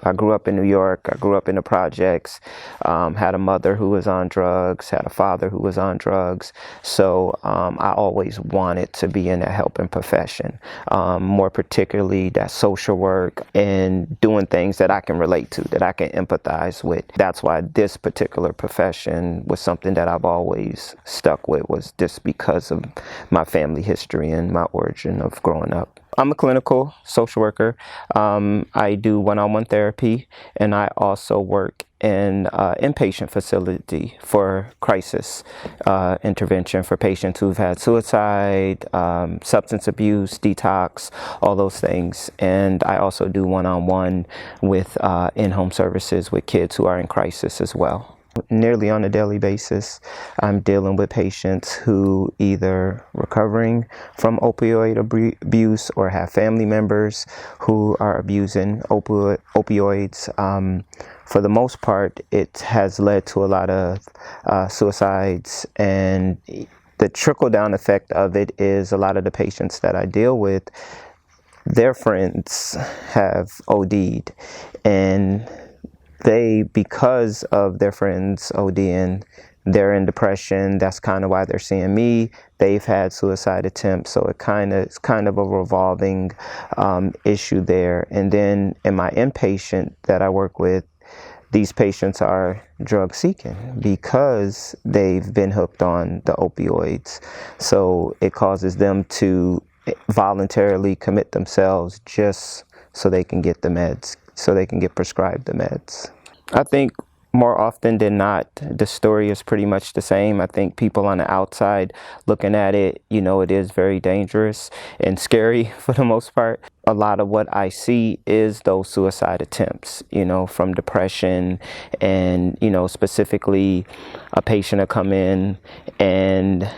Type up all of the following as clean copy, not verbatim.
I grew up in New York. I grew up in the projects, had a mother who was on drugs, had a father who was on drugs. So I always wanted to be in a helping profession, more particularly that social work and doing things that I can relate to, that I can empathize with. That's why this particular profession was something that I've always stuck with, was just because of my family history and my origin of growing up. I'm a clinical social worker. I do one-on-one therapy, and I also work in inpatient facility for crisis intervention for patients who've had suicide, substance abuse, detox, all those things. And I also do one-on-one with in-home services with kids who are in crisis as well. Nearly on a daily basis, I'm dealing with patients who either recovering from opioid abuse or have family members who are abusing opioids. For the most part, it has led to a lot of suicides, and the trickle-down effect of it is a lot of the patients that I deal with, their friends have OD'd, and because of their friends ODing, they're in depression. That's kind of why they're seeing me. They've had suicide attempts, so it's kind of a revolving issue there. And then in my inpatient that I work with, these patients are drug seeking because they've been hooked on the opioids. So it causes them to voluntarily commit themselves just so they can get the meds, so they can get prescribed the meds. I think more often than not, the story is pretty much the same. I think people on the outside looking at it, it is very dangerous and scary for the most part. A lot of what I see is those suicide attempts, from depression, and, specifically a patient will come in and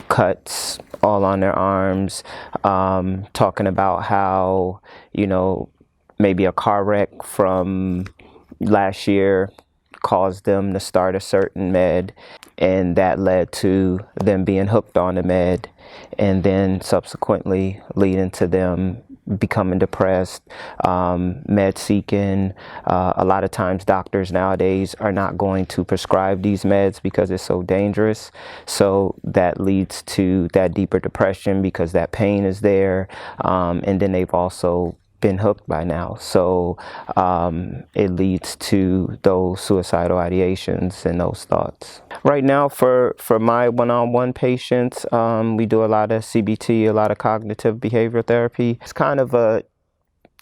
cuts all on their arms, talking about how, maybe a car wreck from last year caused them to start a certain med, and that led to them being hooked on the med, and then subsequently leading to them becoming depressed, med seeking. A lot of times doctors nowadays are not going to prescribe these meds because it's so dangerous. So that leads to that deeper depression because that pain is there. And then they've also been hooked by now. So it leads to those suicidal ideations and those thoughts. Right now, for my one-on-one patients, we do a lot of CBT, a lot of cognitive behavioral therapy. It's kind of a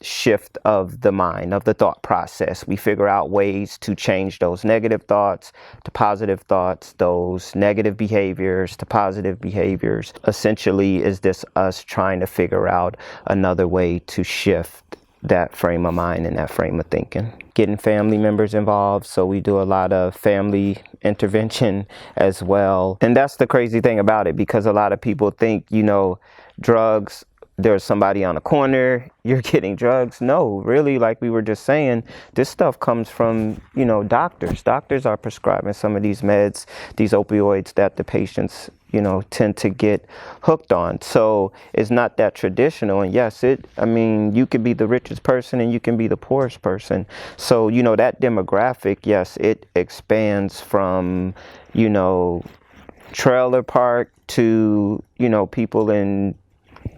shift of the mind, of the thought process. We figure out ways to change those negative thoughts to positive thoughts, those negative behaviors to positive behaviors. Essentially, is this us trying to figure out another way to shift that frame of mind and that frame of thinking. Getting family members involved, so we do a lot of family intervention as well. And that's the crazy thing about it, because a lot of people think, drugs, there's somebody on the corner, you're getting drugs. No, really, like we were just saying, this stuff comes from, doctors. Doctors are prescribing some of these meds, these opioids that the patients, tend to get hooked on. So it's not that traditional. And yes, you could be the richest person and you can be the poorest person. So, that demographic, yes, it expands from, trailer park to, people in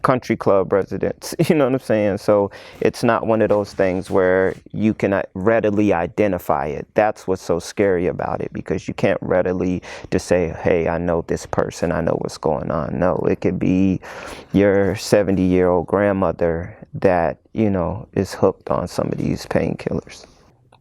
country club residents, you know what I'm saying? So it's not one of those things where you can readily identify it. That's what's so scary about it, because you can't readily just say, hey, I know this person, I know what's going on. No, it could be your 70-year-old grandmother that, is hooked on some of these painkillers.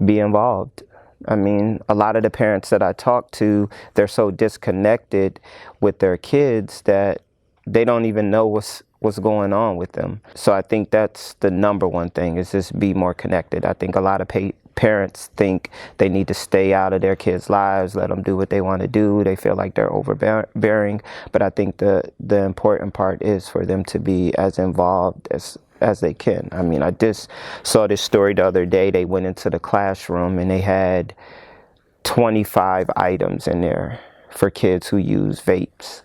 Be involved. A lot of the parents that I talk to, they're so disconnected with their kids that they don't even know what's going on with them. So I think that's the number one thing, is just be more connected. I think a lot of parents think they need to stay out of their kids' lives, let them do what they want to do. They feel like they're overbearing. But I think the important part is for them to be as involved as they can. I just saw this story the other day. They went into the classroom and they had 25 items in there for kids who use vapes.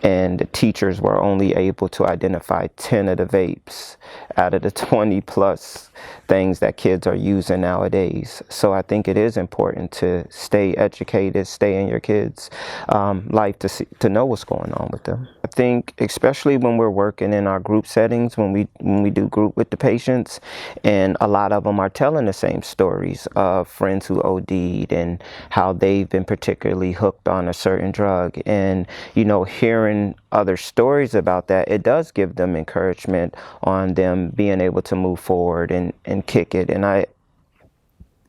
and the teachers were only able to identify 10 of the vapes out of the 20 plus things that kids are using nowadays. So I think it is important to stay educated, stay in your kids' life to know what's going on with them. I think especially when we're working in our group settings, when we do group with the patients, and a lot of them are telling the same stories of friends who OD'd and how they've been particularly hooked on a certain drug, and hearing other stories about that, it does give them encouragement on them being able to move forward and kick it. And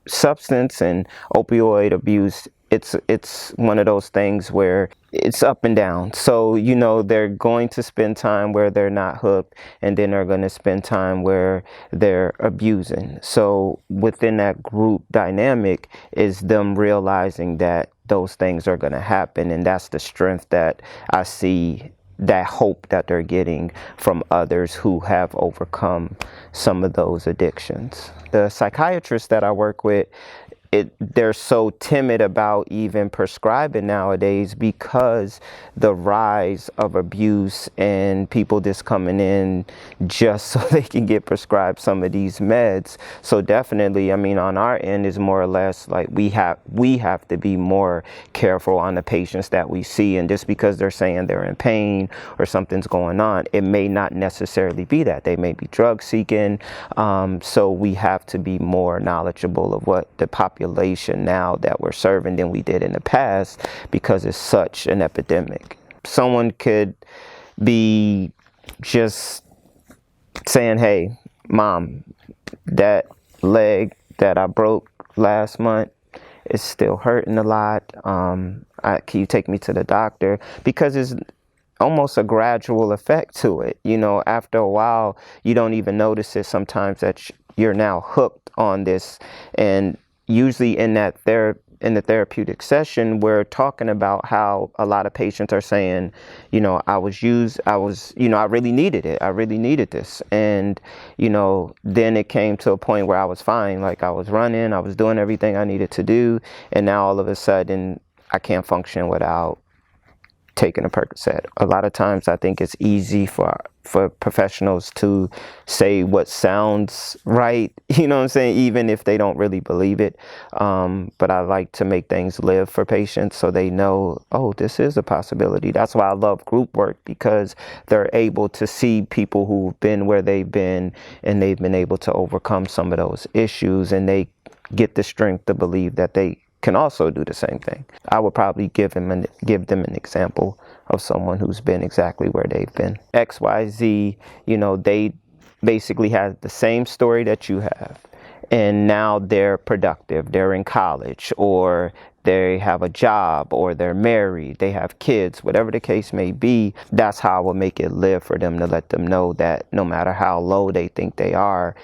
substance and opioid abuse, it's one of those things where it's up and down. So they're going to spend time where they're not hooked, and then they're going to spend time where they're abusing. So within that group dynamic is them realizing that those things are going to happen, and that's the strength that I see, that hope that they're getting from others who have overcome some of those addictions. The psychiatrists that I work with, they're so timid about even prescribing nowadays because the rise of abuse and people just coming in just so they can get prescribed some of these meds. So definitely, on our end is more or less like we have to be more careful on the patients that we see, and just because they're saying they're in pain or something's going on, it may not necessarily be that. They may be drug seeking. So we have to be more knowledgeable of what the population now that we're serving than we did in the past, because it's such an epidemic. Someone could be just saying, hey, Mom, that leg that I broke last month is still hurting a lot. Can you take me to the doctor? Because it's almost a gradual effect to it. After a while, you don't even notice it sometimes that you're now hooked on this. And usually in the therapeutic session, we're talking about how a lot of patients are saying, I really needed it. I really needed this. And, then it came to a point where I was fine. Like, I was running, I was doing everything I needed to do. And now all of a sudden I can't function without taking a Percocet. A lot of times I think it's easy for professionals to say what sounds right, what I'm saying, even if they don't really believe it. But I like to make things live for patients so they know, oh, this is a possibility. That's why I love group work, because they're able to see people who've been where they've been, and they've been able to overcome some of those issues, and they get the strength to believe that they can also do the same thing. I would probably give them an example of someone who's been exactly where they've been. XYZ, they basically have the same story that you have, and now they're productive. They're in college, or they have a job, or they're married, they have kids, whatever the case may be. That's how I will make it live for them, to let them know that no matter how low they think they are,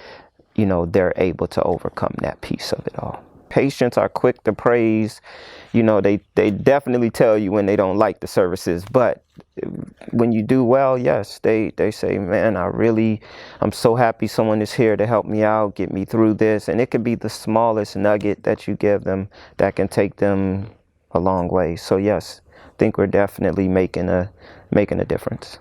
they're able to overcome that piece of it all. Patients are quick to praise. They definitely tell you when they don't like the services, but when you do well, yes, they say, man, I'm so happy someone is here to help me out, get me through this. And it could be the smallest nugget that you give them that can take them a long way. So yes, I think we're definitely making a difference.